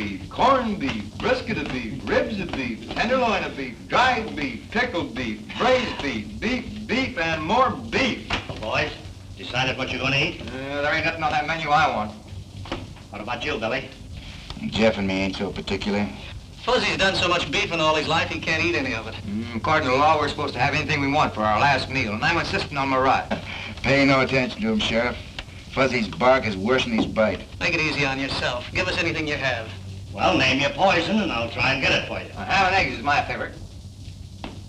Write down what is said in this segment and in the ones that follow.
beef, corned beef, brisket of beef, ribs of beef, tenderloin of beef, dried beef, pickled beef, braised beef, beef, and more beef. Well, boys, decided what you're going to eat? There ain't nothing on that menu I want. What about you, Billy? Jeff and me ain't so particular. Fuzzy's done so much beefing all his life, he can't eat any of it. According to the law, we're supposed to have anything we want for our last meal, and I'm insisting on my right. Pay no attention to him, Sheriff. Fuzzy's bark is worse than his bite. Make it easy on yourself. Give us anything you have. Well, name your poison, and I'll try and get it for you. Ham and eggs is my favorite.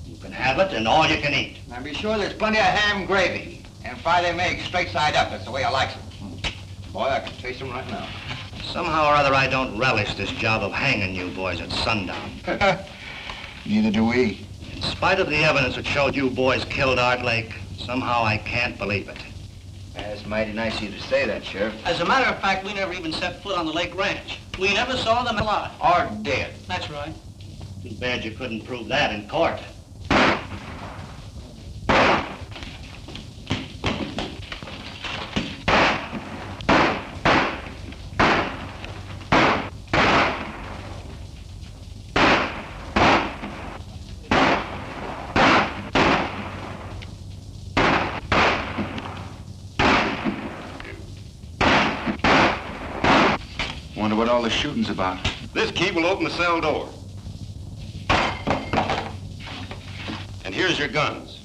You can have it, and all you can eat. Now be sure there's plenty of ham gravy, and fry them eggs straight side up. That's the way I like them. Boy, I can taste them right now. Somehow or other, I don't relish this job of hanging you boys at sundown. Neither do we. In spite of the evidence that showed you boys killed Art Lake, somehow I can't believe it. That's mighty nice of you to say that, Sheriff. As a matter of fact, we never even set foot on the Lake Ranch. We never saw them alive. Or dead. That's right. Too bad you couldn't prove that in court. Wonder what all the shooting's about. This key will open the cell door. And here's your guns.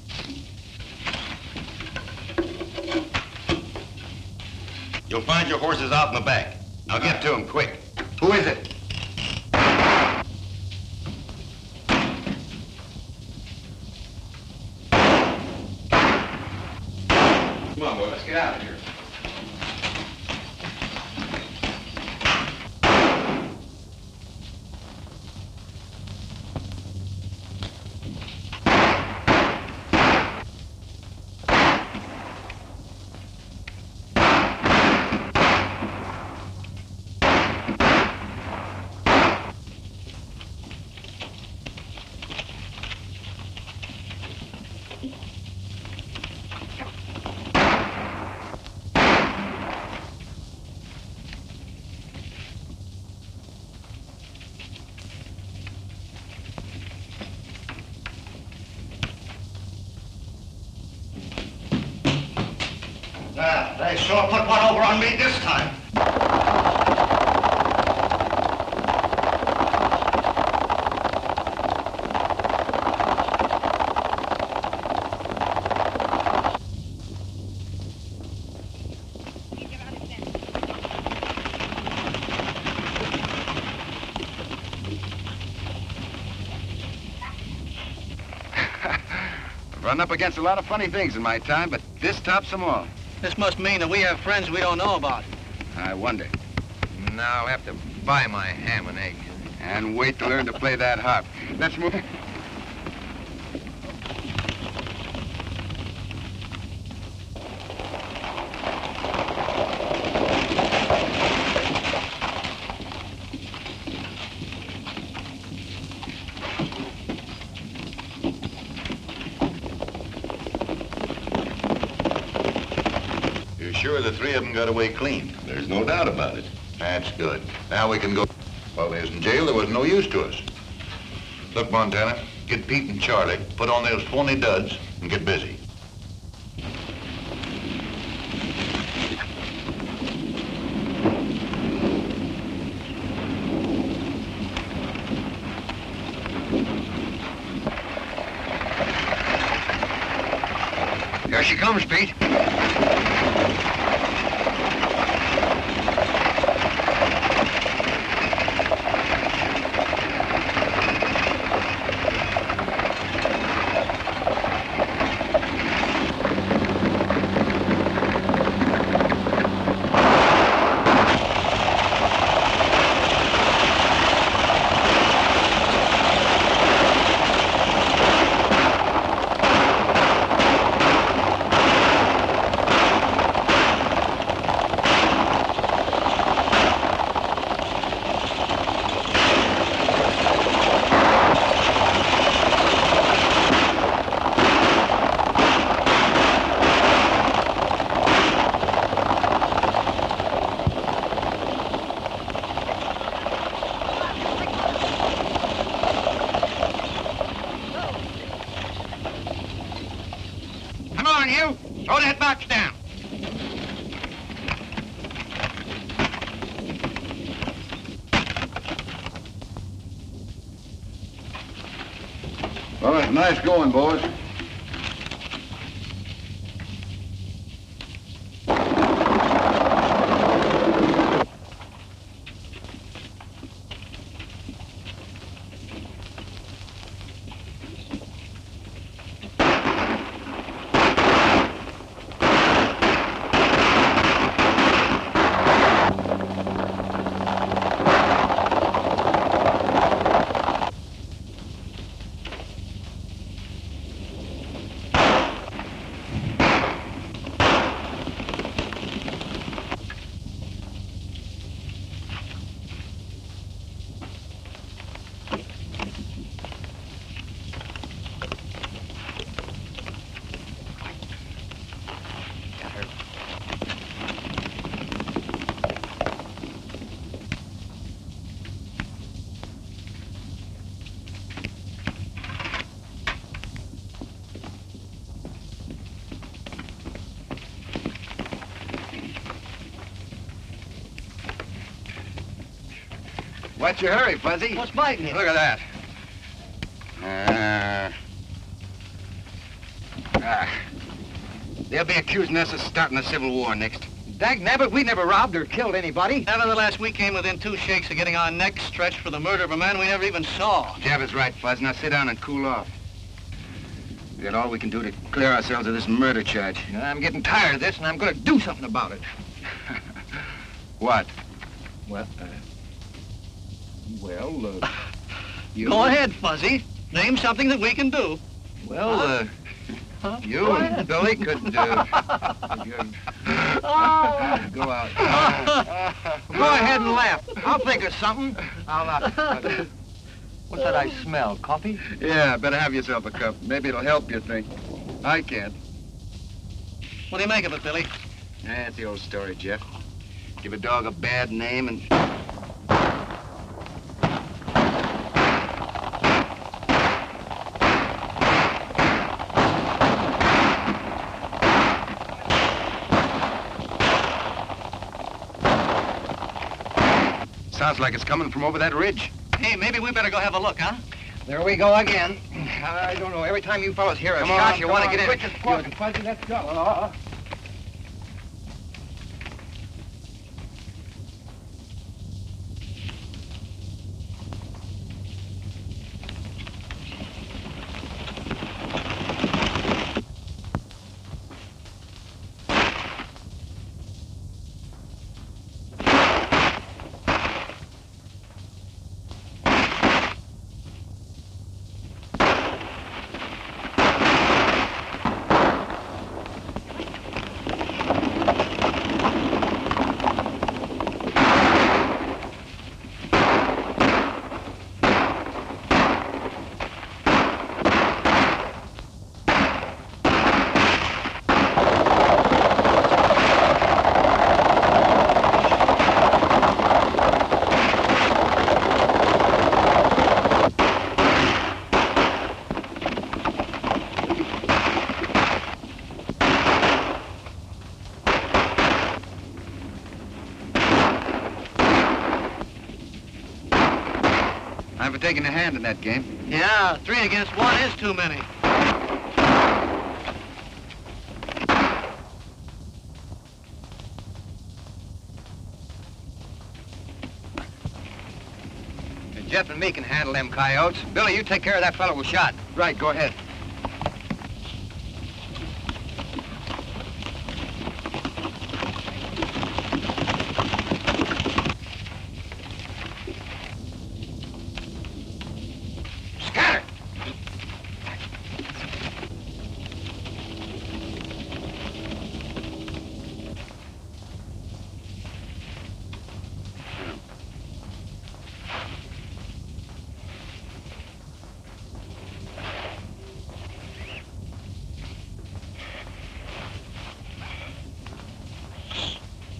You'll find your horses out in the back. Now get to them quick. Who is it? Come on, boy, let's get out of here. They sure put one over on me this time. I've run up against a lot of funny things in my time, but this tops them all. This must mean that we have friends we don't know about. I wonder. Now I'll have to buy my ham and eggs. And wait to learn to play that harp. Let's move. You're sure the three of them got away clean? There's no doubt about it. That's good. Now we can go. While they was in jail, there was no use to us. Look, Montana, get Pete and Charlie, put on those phony duds, and get busy. Here she comes, Pete. Throw that box down. Well, it's nice going, boys. What's your hurry, Fuzzy? What's biting you? Look at that. They'll be accusing us of starting a civil war next. Dag nabbit, we never robbed or killed anybody. Nevertheless, we came within 2 shakes of getting our necks stretched for the murder of a man we never even saw. Jeff is right, Fuzz. Now sit down and cool off. We got all we can do to clear ourselves of this murder charge. I'm getting tired of this, and I'm going to do something about it. What? Well, you... Go ahead, Fuzzy. Name something that we can do. Well, you Go and ahead. Billy could, could go out. Go ahead and laugh. I'll think of something. What's that I smell? Coffee? Yeah, better have yourself a cup. Maybe it'll help you think. I can't. What do you make of it, Billy? That's the old story, Jeff. Give a dog a bad name and... Sounds like it's coming from over that ridge. Hey, maybe we better go have a look, huh? There we go again. I don't know. Every time you fellas hear a Come shot, on, you come want to on, get in. quick as Good. Fuzzy, let's go. I'm for taking a hand in that game. Yeah, 3 against 1 is too many. Jeff and me can handle them coyotes. Billy, you take care of that fellow who shot. Right, go ahead. Scatter!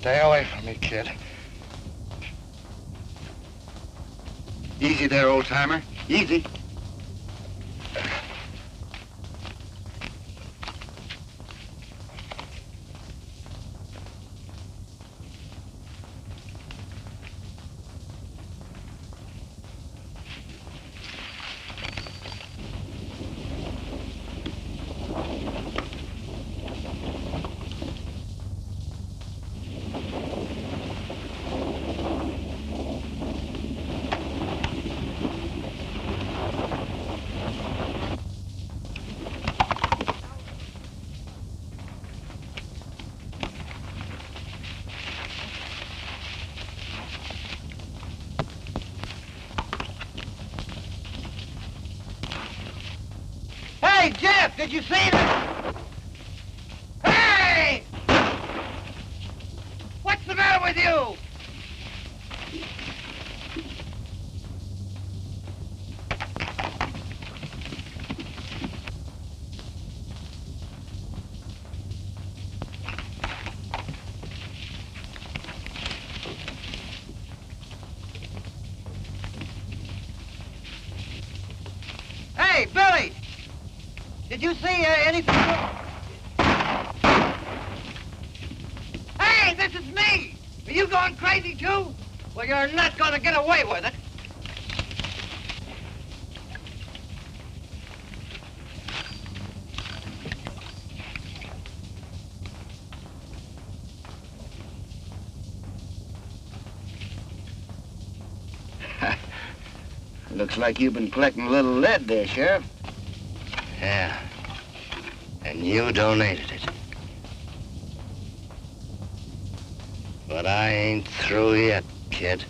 Stay away from me, kid. Easy there, old-timer. Easy. Hey, Jeff, did you see that? Hey! What's the matter with you? Hey, Billy! Did you see anything? Hey, this is me! Are you going crazy too? Well, you're not going to get away with it. Looks like you've been collecting a little lead there, Sheriff. Yeah. And you donated it. But I ain't through yet, kid.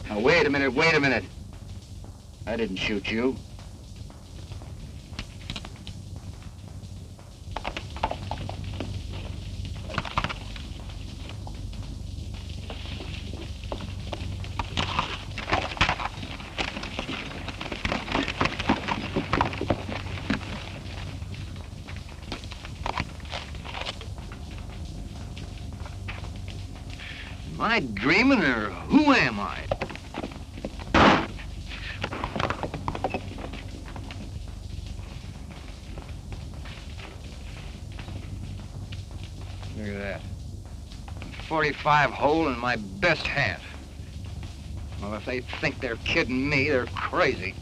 Now, wait a minute. I didn't shoot you. Am I dreaming, or who am I? Look at that. 45 hole in my best hat. Well, if they think they're kidding me, they're crazy.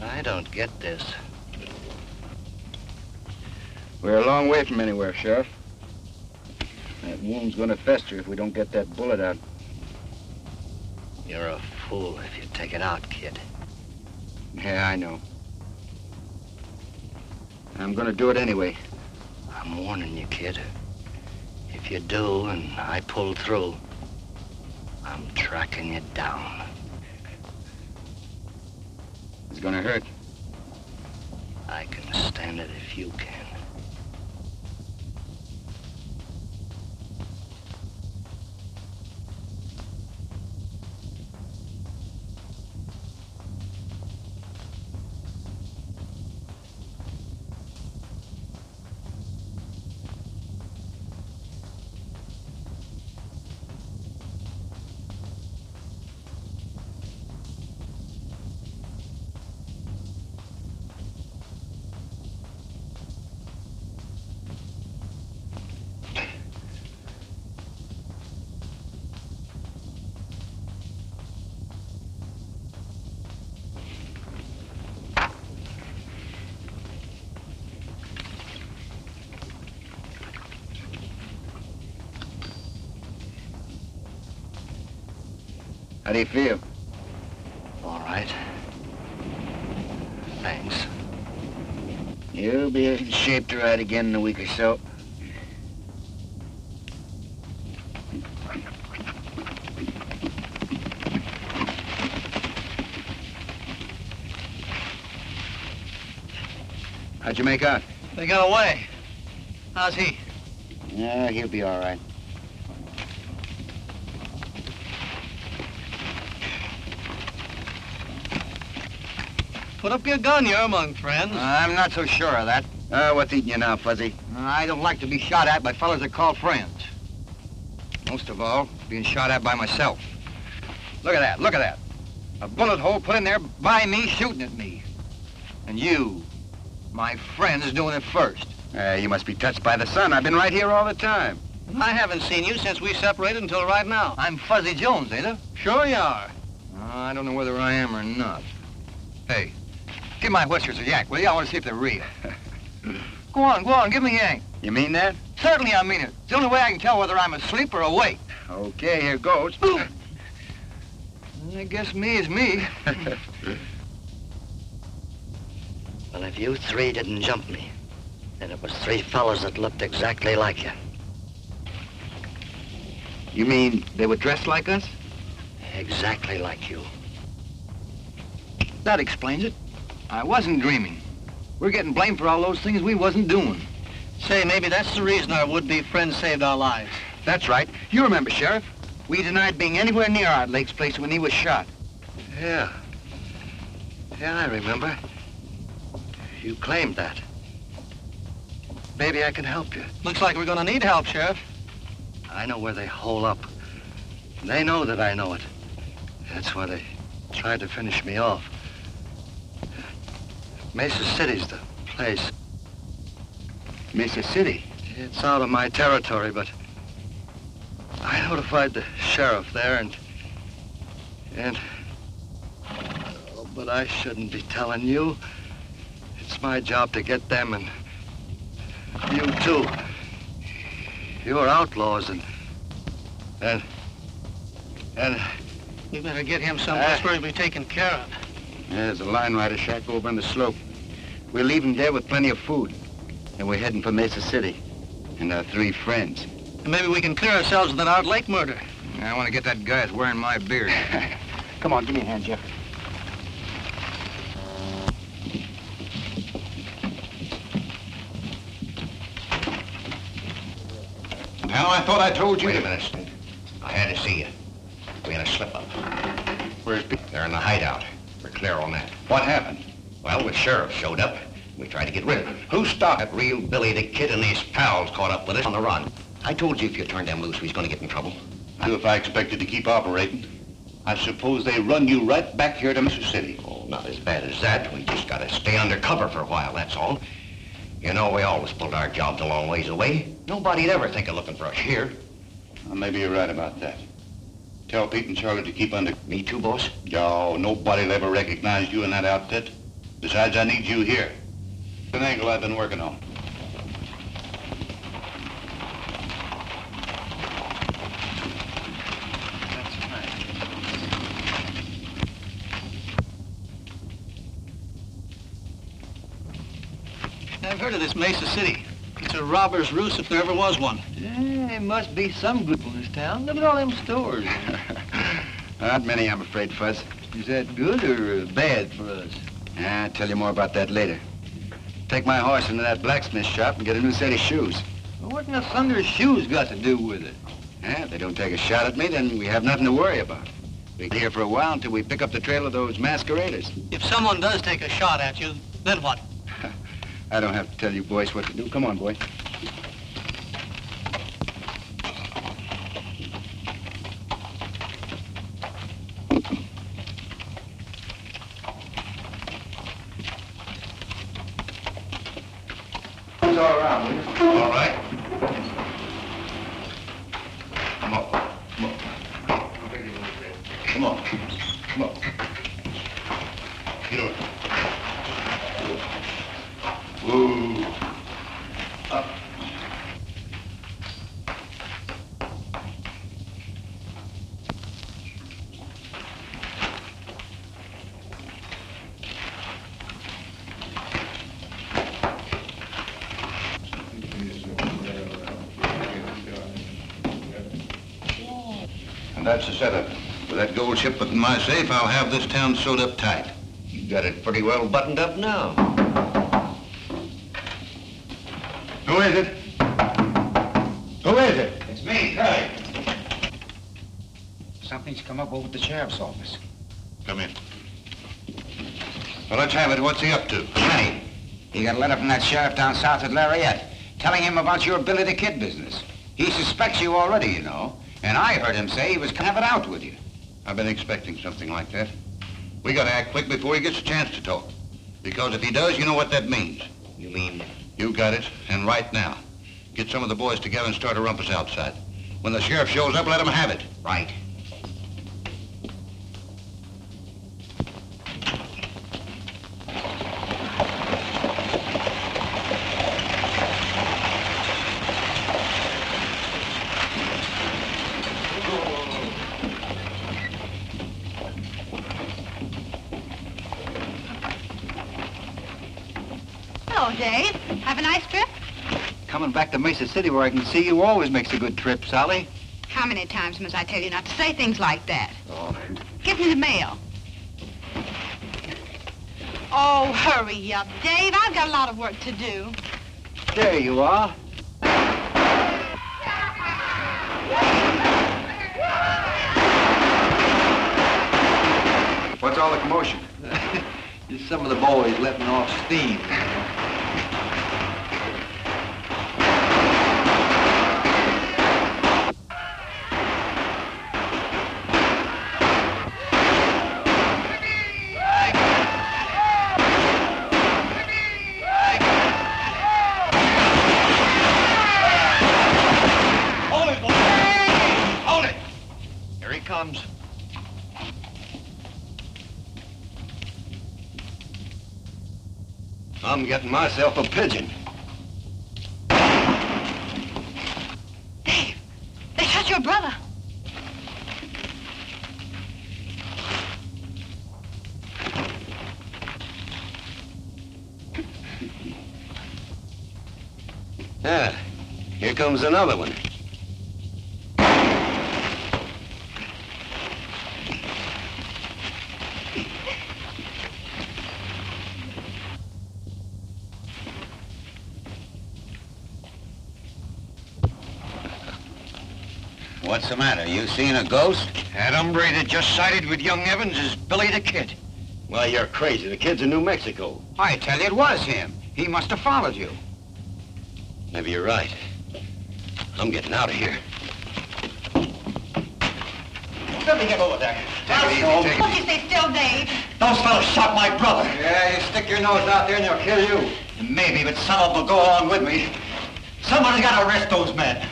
I don't get this. We're a long way from anywhere, Sheriff. That wound's gonna fester if we don't get that bullet out. You're a fool if you take it out, kid. Yeah, I know. I'm gonna do it anyway. I'm warning you, kid. If you do and I pull through, I'm tracking you down. It's gonna hurt. I can stand it if you can. How do you feel? All right. Thanks. You'll be in shape to ride again in a week or so. How'd you make out? They got away. How's he? Yeah, he'll be all right. Put up your gun, you're among friends. I'm not so sure of that. What's eating you now, Fuzzy? I don't like to be shot at by fellas that call friends. Most of all, being shot at by myself. Look at that, look at that. A bullet hole put in there by me shooting at me. And you, my friend, is doing it first. You must be touched by the sun. I've been right here all the time. I haven't seen you since we separated until right now. I'm Fuzzy Jones, ain't I? Sure you are. I don't know whether I am or not. Hey, give my whiskers a yank, will you? I want to see if they're real. Go on, give me a yank. You mean that? Certainly I mean it. It's the only way I can tell whether I'm asleep or awake. Okay, here goes. I guess me is me. Well, if you three didn't jump me, then it was three fellas that looked exactly like you. You mean they were dressed like us? Exactly like you. That explains it. I wasn't dreaming. We're getting blamed for all those things we wasn't doing. Say, maybe that's the reason our would-be friend saved our lives. That's right. You remember, Sheriff. We denied being anywhere near Art Lake's place when he was shot. Yeah. Yeah, I remember. You claimed that. Maybe I can help you. Looks like we're gonna need help, Sheriff. I know where they hole up. They know that I know it. That's why they tried to finish me off. Mesa City's the place. Mesa City? It's out of my territory, but I notified the sheriff there but I shouldn't be telling you. It's my job to get them and you too. You're outlaws and We better get him someplace where he'll be taken care of. Yeah, there's a line rider shack over on the slope. We'll leave him there with plenty of food. And we're heading for Mesa City. And our three friends. And maybe we can clear ourselves of that Art Lake murder. I want to get that guy that's wearing my beard. Come on, give me a hand, Jeff. Now, I thought I told you. Wait a minute. I had to see you. We had a slip-up. Where's Pete? They're in the hideout. We're clear on that. What happened? Well, the sheriff showed up. We tried to get rid of him. Who stopped? That real Billy the Kid and his pals caught up with us on the run. I told you if you turned them loose, we was going to get in trouble. If I expected to keep operating, I suppose they run you right back here to Mesa City. Oh, not as bad as that. We just got to stay under cover for a while, that's all. You know, we always pulled our jobs a long ways away. Nobody'd ever think of looking for us here. Well, maybe you're right about that. Tell Pete and Charlie to keep under... Me too, boss? No, nobody'll ever recognize you in that outfit. Besides, I need you here. It's an angle I've been working on. I've heard of this Mesa City. It's a robber's roost if there ever was one. There must be some good in this town. Look at all them stores. Not many, I'm afraid, Fuzz. Is that good or bad for us? I'll tell you more about that later. Take my horse into that blacksmith shop and get a new set of shoes. Well, what in the thunder's shoes got to do with it? Yeah, if they don't take a shot at me, then we have nothing to worry about. We'll be here for a while until we pick up the trail of those masqueraders. If someone does take a shot at you, then what? I don't have to tell you boys what to do. Come on, boy. It's all around, will you? All right. Come on. Come on. Come on. Come on. Get over. Woo. Up. And that's the setup. With that gold shipment in my safe, I'll have this town sewed up tight. You got it pretty well buttoned up now. Who is it? Who is it? It's me, Curly. Something's come up over at the sheriff's office. Come in. Well, let's have it. What's he up to? Johnny, he got a letter from that sheriff down south at Lariat telling him about your Billy the Kid business. He suspects you already, you know. And I heard him say he was gonna have it out with you. I've been expecting something like that. We gotta act quick before he gets a chance to talk. Because if he does, you know what that means. You mean? You got it, and right now. Get some of the boys together and start a rumpus outside. When the sheriff shows up, let him have it. Right. Dave. Have a nice trip? Coming back to Mesa City where I can see you always makes a good trip, Sally. How many times must I tell you not to say things like that? Oh. Give me the mail. Oh, hurry up, Dave. I've got a lot of work to do. There you are. What's all the commotion? Just some of the boys letting off steam. Hold it! Here he comes. I'm getting myself a pigeon. Dave, they shot your brother. Yeah, here comes another one. What's the matter? You seen a ghost? That hombre that just sided with young Evans is Billy the Kid. Well, you're crazy. The kid's in New Mexico. I tell you, it was him. He must have followed you. Maybe you're right. I'm getting out of here. Let me get over there. Take it easy, Don't you stay still, Dave. Those fellows shot my brother. Yeah, you stick your nose out there and they'll kill you. Maybe, but some of them will go along with me. Somebody's got to arrest those men.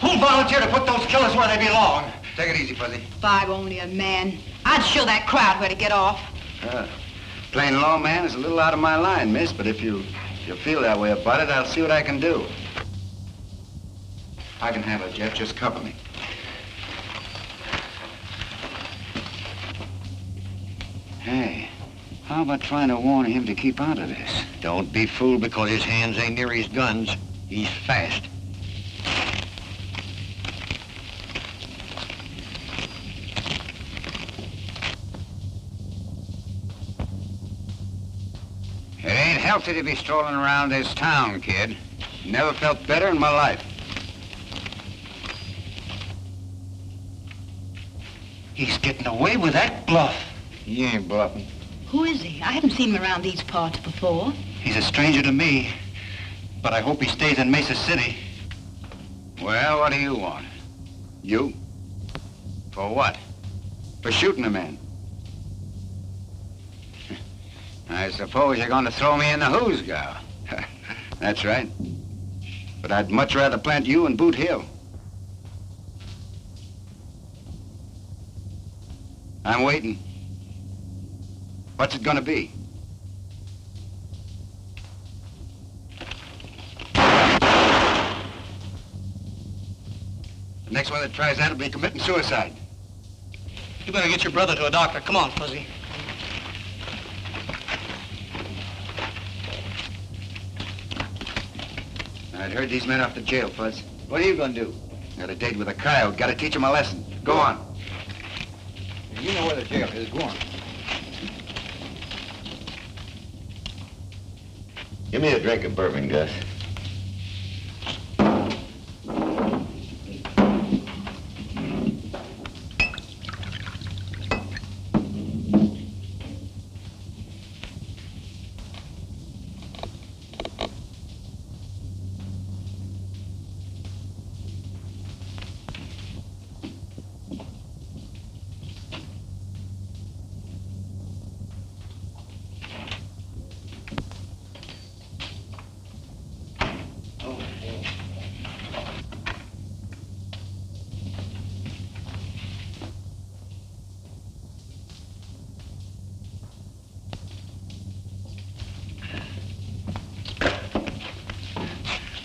Who'll volunteer to put those killers where they belong? Take it easy, Fuzzy. If I were only a man, I'd show that crowd where to get off. Plain law man is a little out of my line, miss, but if you feel that way about it, I'll see what I can do. I can handle it, Jeff. Just cover me. Hey, how about trying to warn him to keep out of this? Don't be fooled because his hands ain't near his guns. He's fast. It ain't healthy to be strolling around this town, kid. Never felt better in my life. He's getting away with that bluff. He ain't bluffing. Who is he? I haven't seen him around these parts before. He's a stranger to me, but I hope he stays in Mesa City. Well, what do you want? You? For what? For shooting a man. I suppose you're going to throw me in the hoosgow. That's right. But I'd much rather plant you in Boot Hill. I'm waiting. What's it going to be? The next one that tries that will be committing suicide. You better get your brother to a doctor. Come on, Fuzzy. I'd heard these men off to jail, Fuzz. What are you going to do? Got a date with a coyote. Got to teach him a lesson. Go on. You know where the jail is. Go on. Give me a drink of bourbon, Gus.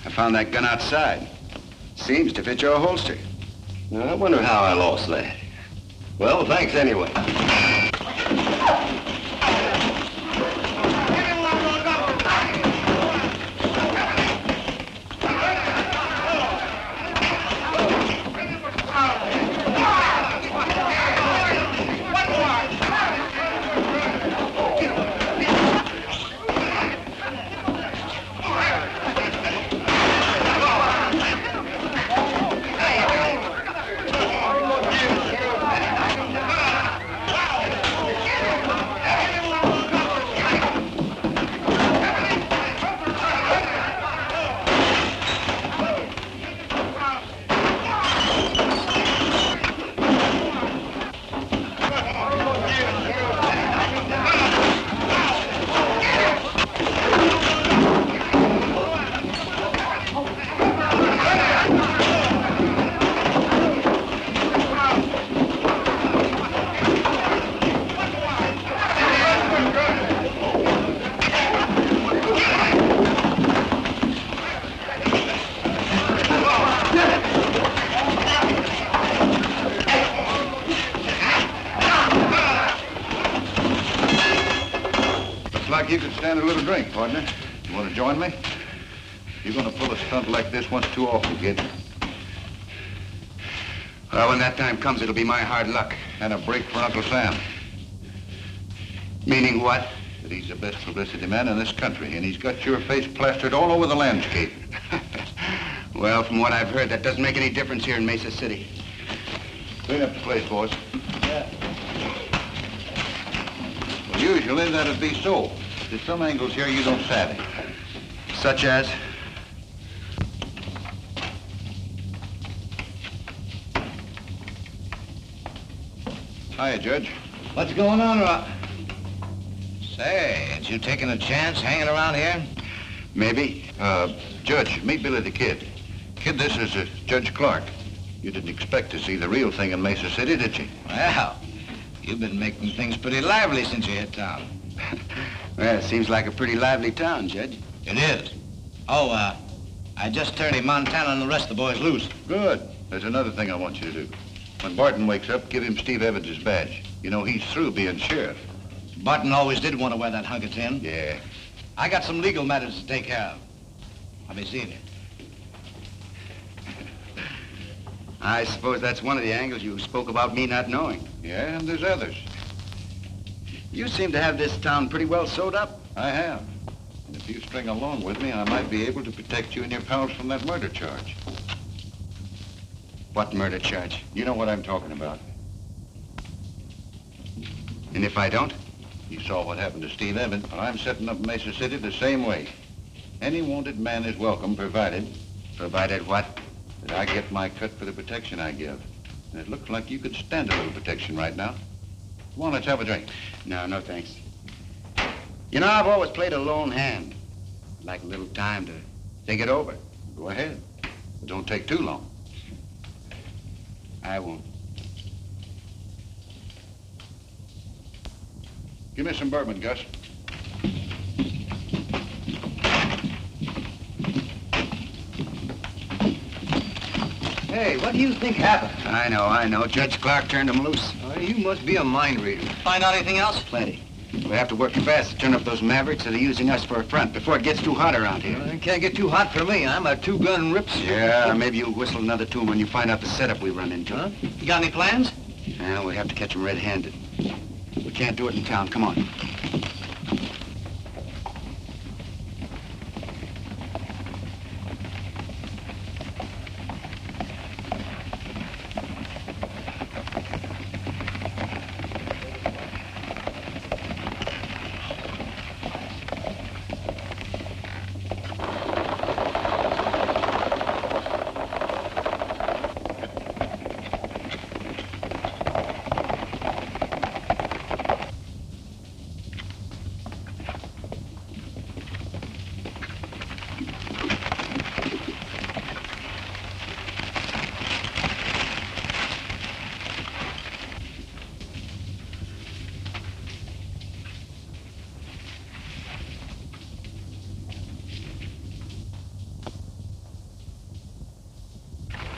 I found that gun outside. Seems to fit your holster. Now, I wonder how I lost that. Well, thanks anyway. little drink, partner. You want to join me? You're going to pull a stunt like this once too often, kid. Well, when that time comes, it'll be my hard luck. And a break for Uncle Sam. Meaning what? That he's the best publicity man in this country, and he's got your face plastered all over the landscape. Well, from what I've heard, that doesn't make any difference here in Mesa City. Clean up the place, boys. Yeah. Well, usually that'd be so. There's some angles here you don't savvy. Such as? Hiya, Judge. What's going on, Rock? Say, ain't you taking a chance hanging around here? Maybe. Judge, meet Billy the Kid. Kid, this is Judge Clark. You didn't expect to see the real thing in Mesa City, did you? Well, you've been making things pretty lively since you hit town. Well, it seems like a pretty lively town, Judge. It is. Oh, I just turned in Montana and the rest of the boys loose. Good. There's another thing I want you to do. When Barton wakes up, give him Steve Evans' badge. You know, he's through being sheriff. Barton always did want to wear that hunk of tin. Yeah. I got some legal matters to take care of. I'll be seeing you. I suppose that's one of the angles you spoke about me not knowing. Yeah, and there's others. You seem to have this town pretty well sewed up. I have. And if you string along with me, I might be able to protect you and your pals from that murder charge. What murder charge? You know what I'm talking about. And if I don't? You saw what happened to Steve Evans. Well, I'm setting up Mesa City the same way. Any wanted man is welcome, provided... Provided what? That I get my cut for the protection I give. And it looks like you could stand a little protection right now. Come on, let's have a drink. No, no thanks. You know, I've always played a lone hand. I'd like a little time to think it over. Go ahead. But don't take too long. I won't. Give me some bourbon, Gus. Hey, what do you think happened? I know. Judge Clark turned him loose. Oh, you must be a mind reader. Find out anything else? Plenty. We have to work fast to turn up those mavericks that are using us for a front before it gets too hot around here. It can't get too hot for me. I'm a two-gun rips. Yeah, maybe you'll whistle another tune when you find out the setup we run into. Huh? You got any plans? Yeah, we have to catch them red-handed. We can't do it in town. Come on.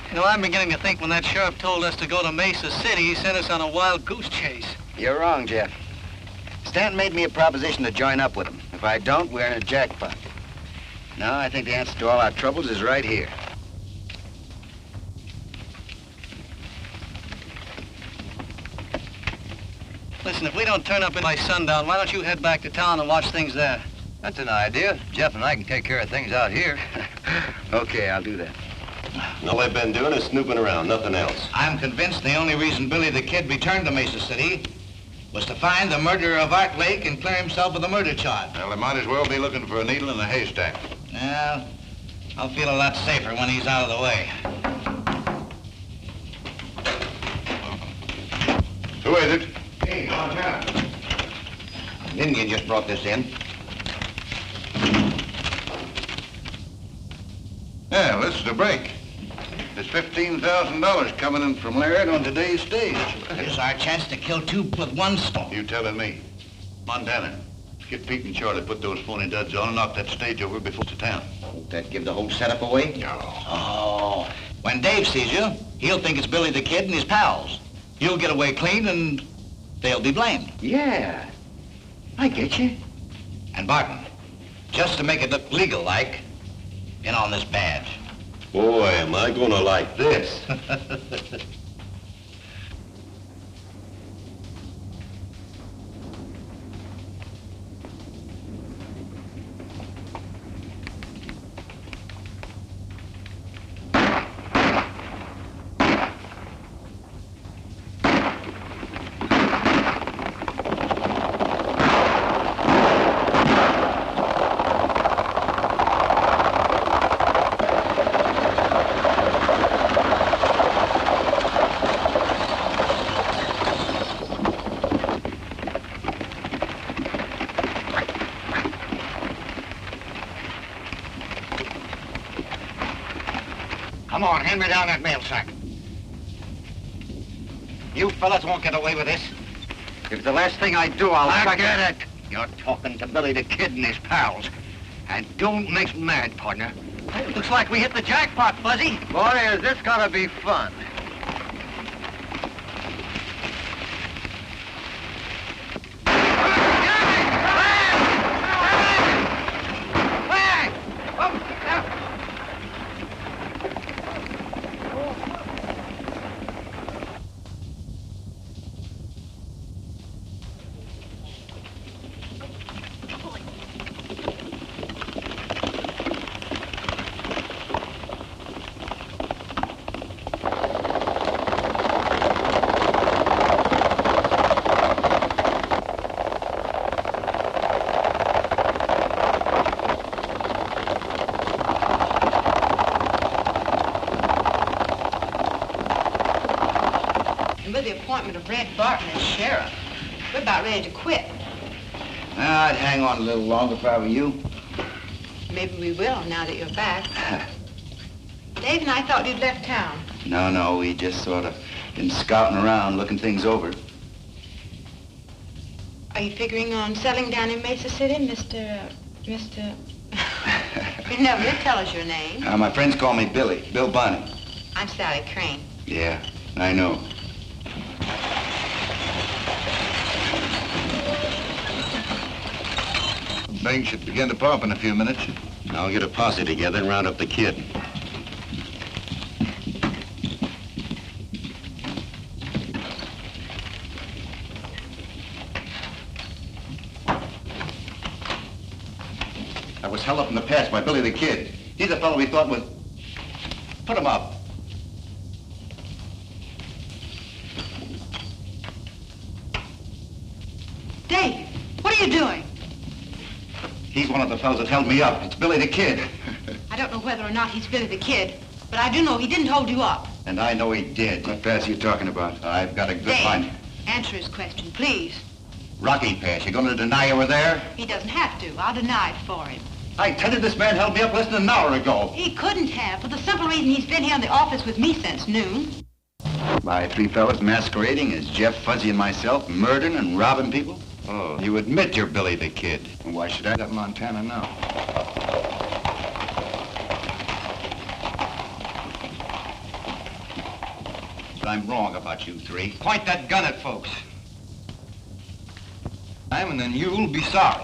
You know, I'm beginning to think when that sheriff told us to go to Mesa City, he sent us on a wild goose chase. You're wrong, Jeff. Stanton made me a proposition to join up with him. If I don't, we're in a jackpot. Now, I think the answer to all our troubles is right here. Listen, if we don't turn up by sundown, why don't you head back to town and watch things there? That's an idea. Jeff and I can take care of things out here. Okay, I'll do that. All they've been doing is snooping around, nothing else. I'm convinced the only reason Billy the Kid returned to Mesa City was to find the murderer of Art Lake and clear himself of the murder charge. Well, they might as well be looking for a needle in a haystack. Well, I'll feel a lot safer when he's out of the way. Who is it? Hey, Montana. An Indian just brought this in. Yeah, this is a break. There's $15,000 coming in from Laird on today's stage. This is our chance to kill two with one stone. You telling me. Montana, get Pete and Charlie, put those phony duds on and knock that stage over before it's to town. Won't that give the whole setup away? No. Oh, when Dave sees you, he'll think it's Billy the Kid and his pals. You'll get away clean and they'll be blamed. Yeah, I get you. And Barton, just to make it look legal-like, in on this badge. Boy, am I gonna like this. Come on, hand me down that mail sack. You fellas won't get away with this. If the last thing I do, I'll... I get it. You're talking to Billy the Kid and his pals. And don't make me mad, partner. Looks like we hit the jackpot, Fuzzy. Boy, is this gonna be fun. And with the appointment of Red Barton as sheriff, we're about ready to quit. I'd hang on a little longer if I were you. Maybe we will now that you're back. Dave and I thought you'd left town. No, we just sort of been scouting around, looking things over. Are you figuring on settling down in Mesa City, Mr. You never did tell us your name. My friends call me Billy, Bill Bunny. I'm Sally Crane. Yeah, I know. Bank should begin to pump in a few minutes. I'll get a posse together and round up the kid. I was held up in the pass by Billy the Kid. He's the fellow we thought was... Put him up. Dave, what are you doing? He's one of the fellows that held me up. It's Billy the Kid. I don't know whether or not he's Billy the Kid, but I do know he didn't hold you up. And I know he did. What pass are you talking about? I've got a good Dave, line. answer his question, please. Rocky Pass. You gonna deny you were there? He doesn't have to. I'll deny it for him. I tell you, this man held me up less than an hour ago. He couldn't have, for the simple reason he's been here in the office with me since noon. By three fellas masquerading as Jeff, Fuzzy, and myself, murdering and robbing people? Oh, you admit you're Billy the Kid. Why should I let Montana know? I'm wrong about you three. Point that gun at folks. And then you'll be sorry.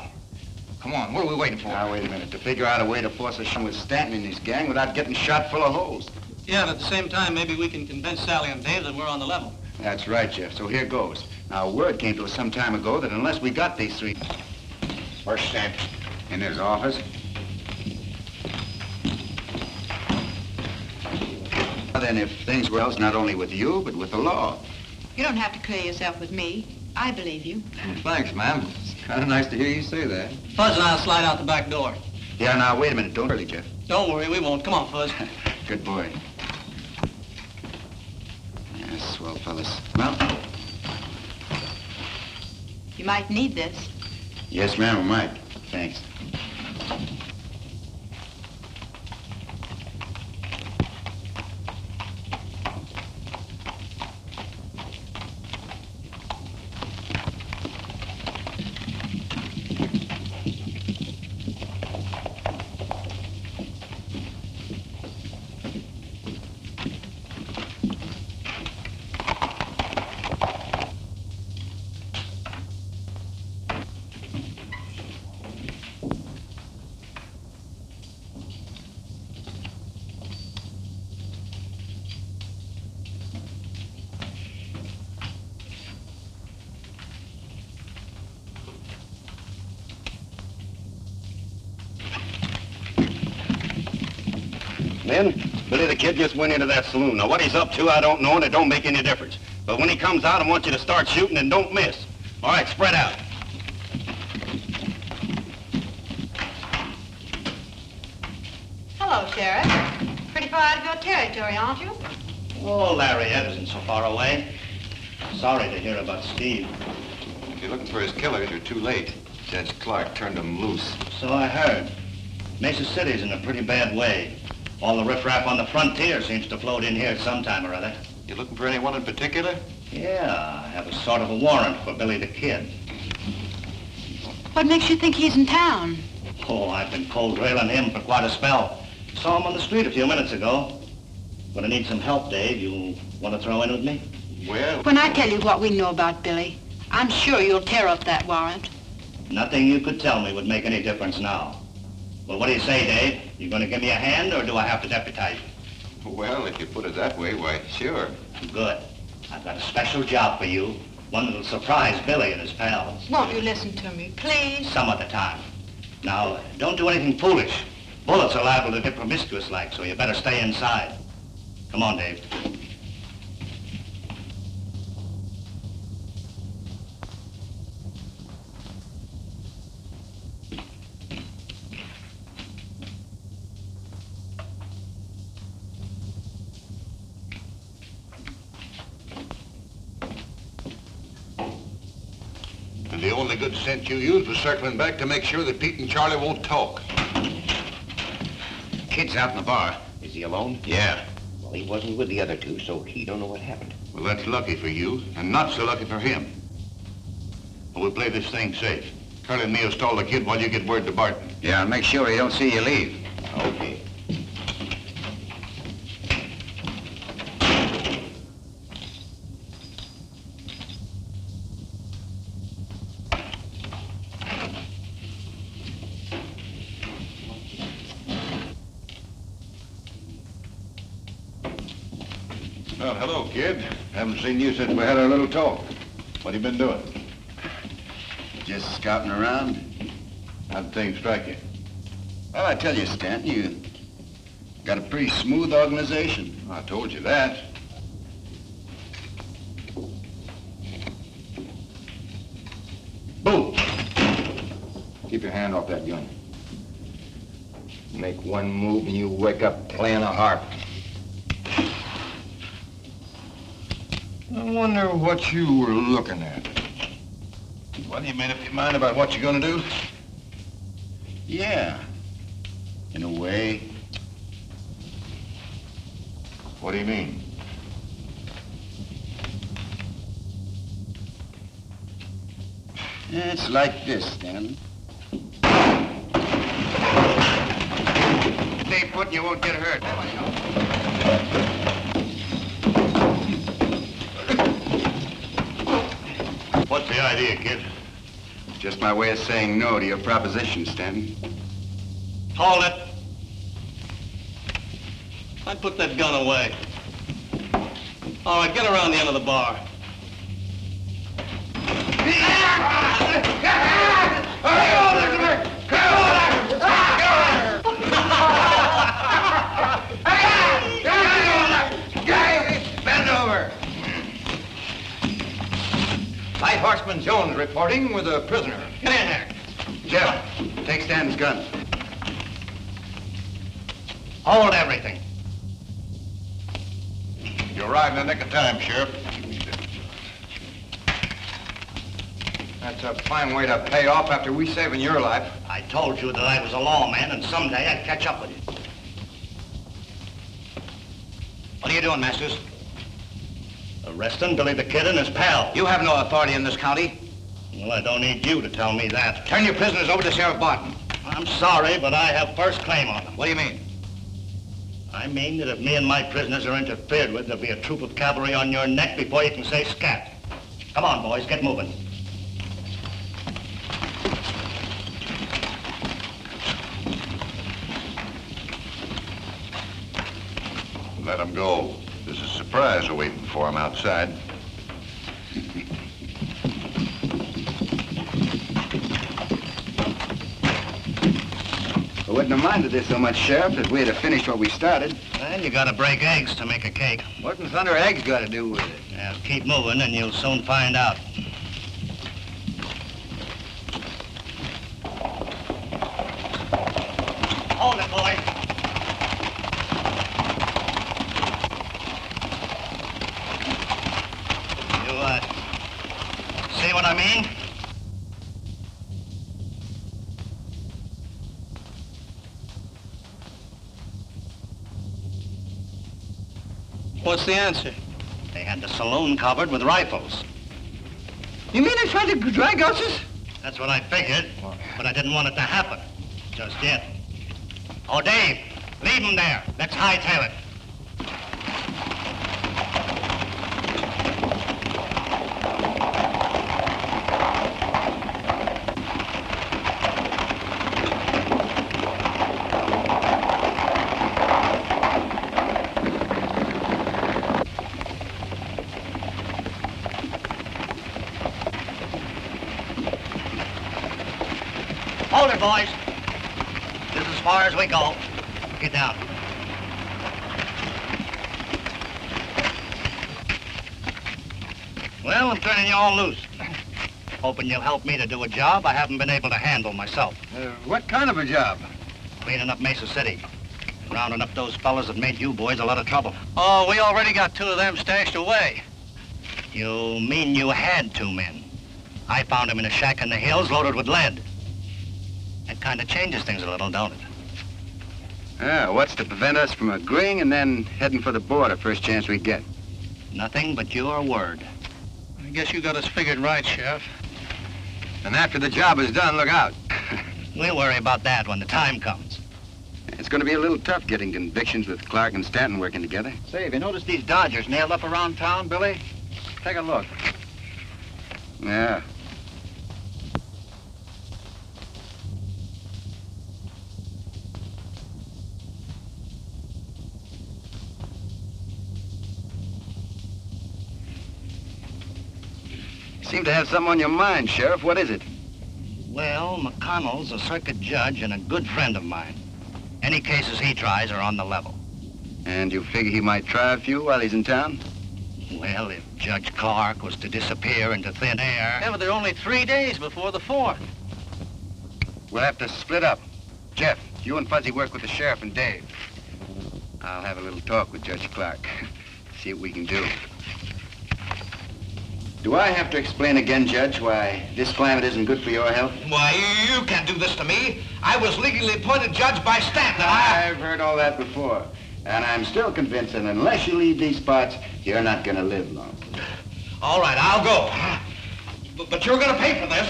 Come on, what are we waiting for? Now, wait a minute. To figure out a way to force a shot with Stanton and his gang without getting shot full of holes. Yeah, and at the same time, maybe we can convince Sally and Dave that we're on the level. That's right, Jeff. So here goes. Now, word came to us some time ago that unless we got these three... Where's Stanton? In his office. Then if things were else, not only with you, but with the law. You don't have to clear yourself with me. I believe you. Thanks, ma'am. It's kind of nice to hear you say that. Fuzz and I'll slide out the back door. Yeah, now, wait a minute. Don't hurry, Jeff. Don't worry, we won't. Come on, Fuzz. Good boy. Yeah, swell fellas. Well, You might need this. yes, ma'am, I might. Thanks. Men, Billy the Kid just went into that saloon. Now, what he's up to, I don't know, and it don't make any difference. But when he comes out, I want you to start shooting and don't miss. All right, spread out. Hello, Sheriff. Pretty far out of your territory, aren't you? Oh, Lariat isn't so far away. Sorry to hear about Steve. If you're looking for his killers, you're too late. Judge Clark turned them loose. So I heard. Mesa City's in a pretty bad way. All the riffraff on the frontier seems to float in here sometime or other. You looking for anyone in particular? Yeah, I have a sort of a warrant for Billy the Kid. What makes you think he's in town? Oh, I've been cold railing him for quite a spell. Saw him on the street a few minutes ago. Gonna need some help, Dave. You want to throw in with me? Well... When I tell you what we know about Billy, I'm sure you'll tear up that warrant. Nothing you could tell me would make any difference now. Well, what do you say, Dave? You gonna give me a hand, or do I have to deputize you? Well, if you put it that way, why, sure. Good. I've got a special job for you. One that'll surprise Billy and his pals. Won't you listen to me, please? Some other time. Now, don't do anything foolish. Bullets are liable to get promiscuous like, so you better stay inside. Come on, Dave. And the only good sense you used was circling back to make sure that Pete and Charlie won't talk. Kid's out in the bar. Is he alone? Yeah. Well, he wasn't with the other two, so he don't know what happened. Well, that's lucky for you, and not so lucky for him. Well, we'll play this thing safe. Carly and me will stall the kid while you get word to Barton. Yeah, and make sure he don't see you leave. Okay. Well, hello, kid. Haven't seen you since we had our little talk. What have you been doing? Just scouting around. How'd things strike you? Well, I tell you, Stanton, you got a pretty smooth organization. I told you that. Boom! Keep your hand off that gun. Make one move and you wake up playing a harp. I wonder what you were looking at. What do you mean, if you mind about what you're gonna do? Yeah, in a way. What do you mean? It's like this, Stanton. Stay put and you won't get hurt. What's the idea, kid? Just my way of saying no to your proposition, Stanton. Hold it. I put that gun away. All right, get around the end of the bar. Bend over. Light Horseman Jones reporting with a prisoner. Get in there. Jeff, take Stanton's gun. Hold everything. You arrived in the nick of time, Sheriff. That's a fine way to pay off after we saving your life. I told you that I was a lawman, and someday I'd catch up with you. What are you doing, Masters? Arresting Billy the Kid and his pal. You have no authority in this county. Well, I don't need you to tell me that. Turn your prisoners over to Sheriff Barton. I'm sorry, but I have first claim on them. What do you mean? I mean that if me and my prisoners are interfered with, there'll be a troop of cavalry on your neck before you can say scat. Come on, boys, get moving. Let him go. There's a surprise awaiting for him outside. Who wouldn't have minded this so much, Sheriff, if we had finished what we started. Well, you gotta break eggs to make a cake. What in thunder eggs got to do with it? Now, keep moving and you'll soon find out. Hold it, boy. You, see what I mean? What's the answer? They had the saloon covered with rifles. You mean they tried to drag us? That's what I figured, but I didn't want it to happen. Just yet. Oh, Dave, leave him there. Let's hightail it. Hold it, boys. This is as far as we go. Get down. Well, I'm turning you all loose. Hoping you'll help me to do a job I haven't been able to handle myself. What kind of a job? Cleaning up Mesa City. Rounding up those fellas that made you boys a lot of trouble. Oh, we already got 2 of them stashed away. You mean you had 2 men? I found them in a shack in the hills loaded with lead. That kind of changes things a little, don't it? Yeah, what's to prevent us from agreeing and then heading for the border first chance we get? Nothing but your word. I guess you got us figured right, Sheriff. And after the job is done, look out. We'll worry about that when the time comes. It's going to be a little tough getting convictions with Clark and Stanton working together. Say, have you noticed these Dodgers nailed up around town, Billy? Take a look. Yeah. You seem to have something on your mind, Sheriff. What is it? Well, McConnell's a circuit judge and a good friend of mine. Any cases he tries are on the level. And you figure he might try a few while he's in town? Well, if Judge Clark was to disappear into thin air... Yeah, but there are only 3 days before the 4th. We'll have to split up. Jeff, you and Fuzzy work with the sheriff and Dave. I'll have a little talk with Judge Clark. See what we can do. Do I have to explain again, Judge, why this climate isn't good for your health? Why, you can't do this to me. I was legally appointed judge by Stanton. I've heard all that before. And I'm still convinced that unless you leave these parts, you're not going to live long. All right, I'll go. But you're going to pay for this.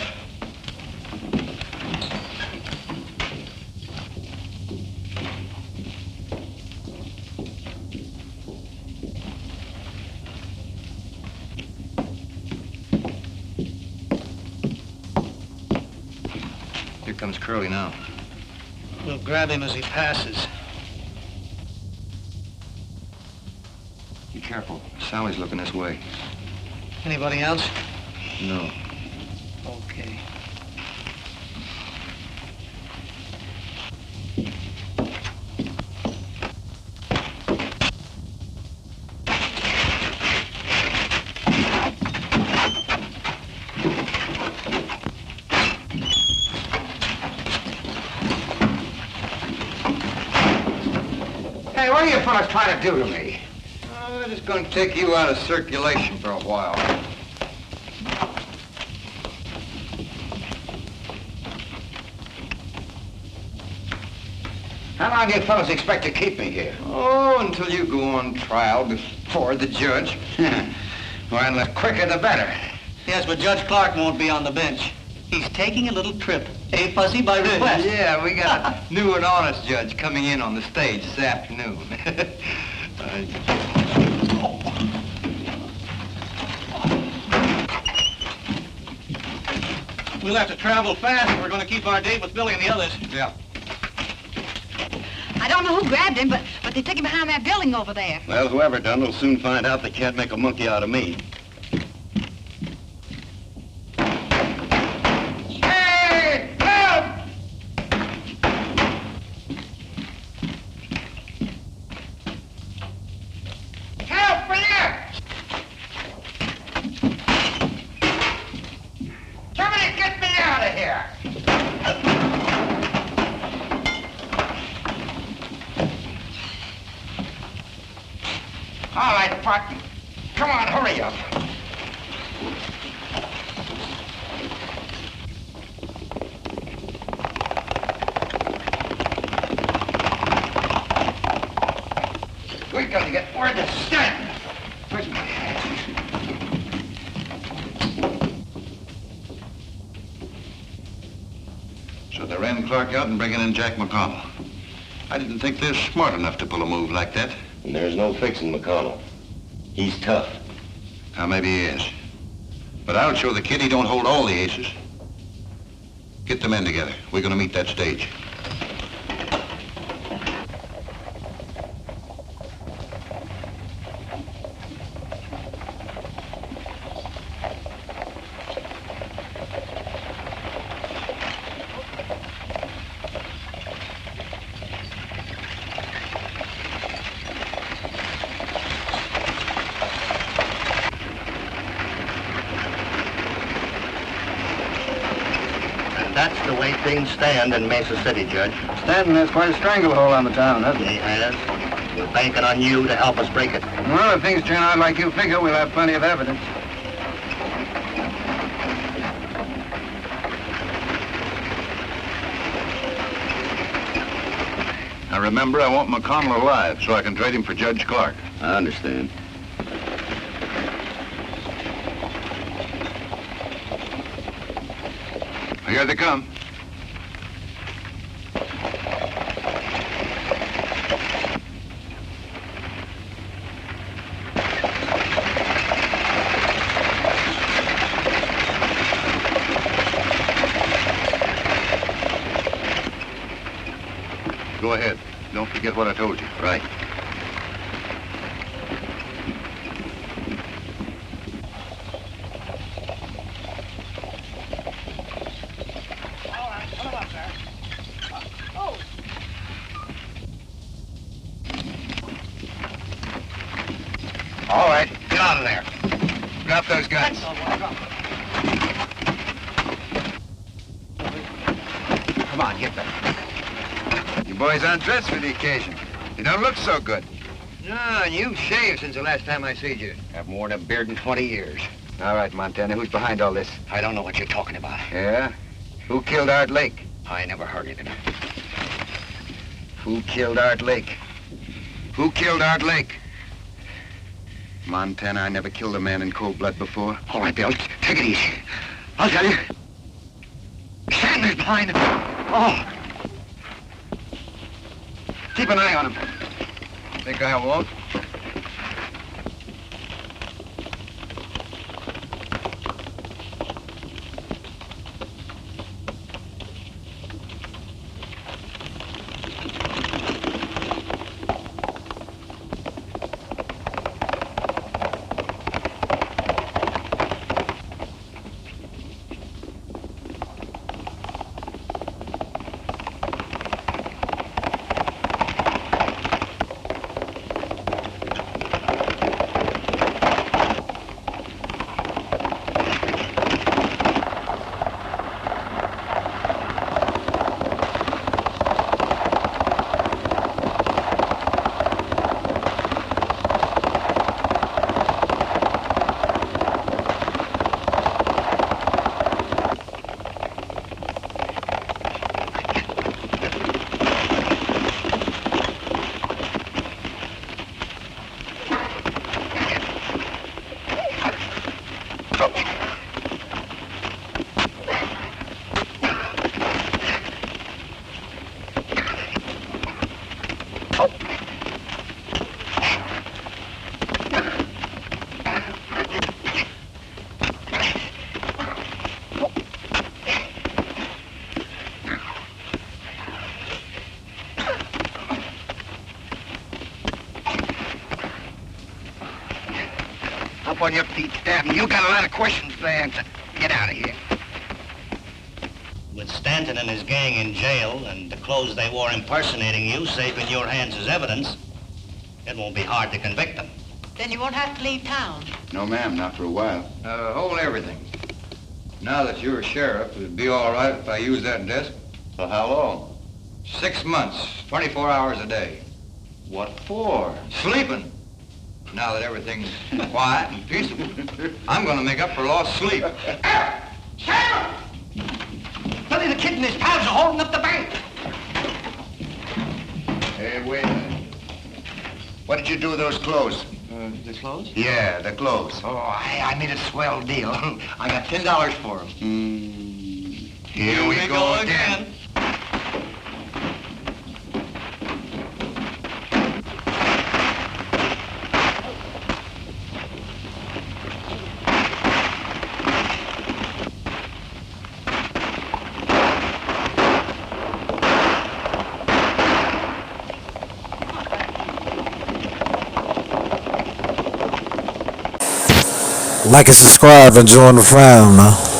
Here comes Curly now. We'll grab him as he passes. Be careful. Sally's looking this way. Anybody else? No. Okay. Hey, what are you fellas trying to do to me? I'm just going to take you out of circulation for a while. How long do you fellas expect to keep me here? Oh, until you go on trial before the judge. Well, the quicker the better. Yes, but Judge Clark won't be on the bench. He's taking a little trip. Eh, Fuzzy, by request. Yeah, we got a new and honest judge coming in on the stage this afternoon. We'll have to travel fast if we're going to keep our date with Billy and the others. Yeah. I don't know who grabbed him, but they took him behind that building over there. Well, whoever done will soon find out they can't make a monkey out of me. Hey, help! All right, partner. Come on, hurry up. We gotta get where to stand. Where's my hat? So they ran Clark out and bringing in Jack McConnell. I didn't think they're smart enough to pull a move like that. And there's no fixing McConnell. He's tough. Now, maybe he is. But I'll show the kid he don't hold all the aces. Get the men together. We're gonna meet that stage. That's the way things stand in Mesa City, Judge. Stanton has quite a stranglehold on the town, hasn't he? He has. We're banking on you to help us break it. Well, if things turn out like you figure, we'll have plenty of evidence. Now, remember, I want McConnell alive so I can trade him for Judge Clark. I understand. Here they come. Go ahead. Don't forget what I told you. Right. All right, get out of there. Drop those guns. Come on, get them. You boys undressed for the occasion. You don't look so good. No, and you've shaved since the last time I seen you. I've worn a beard in 20 years. All right, Montana, who's behind all this? I don't know what you're talking about. Yeah? Who killed Art Lake? I never heard of it. Who killed Art Lake? Who killed Art Lake? Montana, I never killed a man in cold blood before. All right, Bill, take it easy. I'll tell you. Sanders behind him. Oh. Keep an eye on him. Think I won't? Up on your feet, Stanton. You got a lot of questions to answer. Get out of here. With Stanton and his gang in jail and the clothes they wore impersonating you safe in your hands as evidence, it won't be hard to convict them. Then you won't have to leave town. No, ma'am, not for a while. Hold everything. Now that you're a sheriff, it'd be all right if I use that desk. For how long? 6 months, 24 hours a day. What for? Sleeping. Now that everything's quiet and peaceable, I'm gonna make up for lost sleep. Sheriff! Billy the Kid and his pals are holding up the bank. Hey, wait a minute. What did you do with those clothes? The clothes? Yeah, the clothes. Oh, I made a swell deal. I got $10 for them. Here we go again. Like and subscribe and join the fam, man.